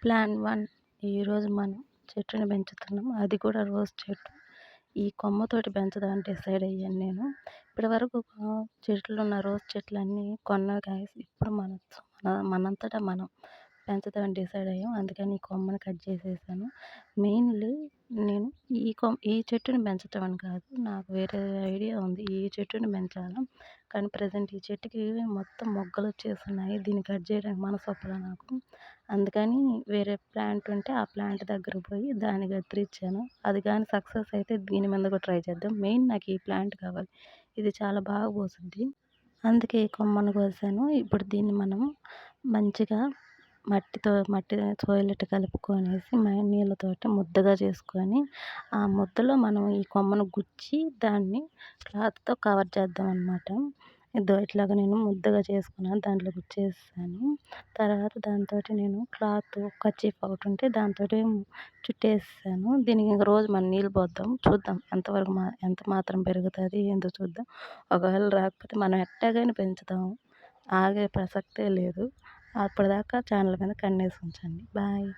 Plan 1 ఈరోజు మనం చెట్టుని పెంచుతున్నాం. అది కూడా రోజ్ చెట్టు. ఈ కొమ్మతోటి పెంచుదామని డిసైడ్ అయ్యాను నేను. ఇప్పటివరకు చెట్లున్న రోజ్ చెట్లన్నీ కొన్నవి కాసి ఇప్పుడు మనంతట మనం పెంచుదామని డిసైడ్ అయ్యాం. అందుకని ఈ కొమ్మని కట్ చేసేసాను. మెయిన్‌లీ నేను ఈ చెట్టుని పెంచటం అని కాదు. నాకు వేరే ఐడియా ఉంది. ఈ చెట్టుని పెంచాలా. కానీ ప్రెజెంట్ ఈ చెట్టుకి మొత్తం మొగ్గలొచ్చేసున్నాయి. దీన్ని కట్ చేయడానికి మనసొప్పల నాకు. అందుకని వేరే ప్లాంట్ ఉంటే ఆ ప్లాంట్ దగ్గరకు పోయి దాన్ని కత్తిరించాను. అది గాని సక్సెస్ అయితే దీని మీద కూడా ట్రై చేద్దాం. మెయిన్ నాకు ఈ ప్లాంట్ కావాలి. ఇది చాలా బాగా పూసుద్ది. అందుకే ఈ కొమ్మను కోసాను. ఇప్పుడు దీన్ని మనం మంచిగా మట్టి సోయిలెట్ కలుపుకొనేసి నీళ్ళతోటి ముద్దగా చేసుకొని, ఆ ముద్దలో మనం ఈ కొమ్మను గుచ్చి దాన్ని క్లాత్‌తో కవర్ చేద్దామనమాట. ఇట్లాగ నేను ముద్దగా చేసుకున్నాను. దాంట్లో గుచ్చేసాను. తర్వాత దాంతోటి నేను కర్చీఫ్ ఒకటుంటే దాంతోటి చుట్టేసేసాను. దీనికి ఇంక రోజు మనం నీళ్ళు పోద్దాం. చూద్దాం ఎంతవరకు ఎంత మాత్రం పెరుగుతది ఏందో చూద్దాం. ఒకవేళ రాకపోతే మనం ఎట్టాగైనా పెంచుతాము. ఆగే ప్రసక్తే లేదు. అప్పటిదాకా ఛానల్ మీద కన్నేసి ఉంచండి. బాయ్.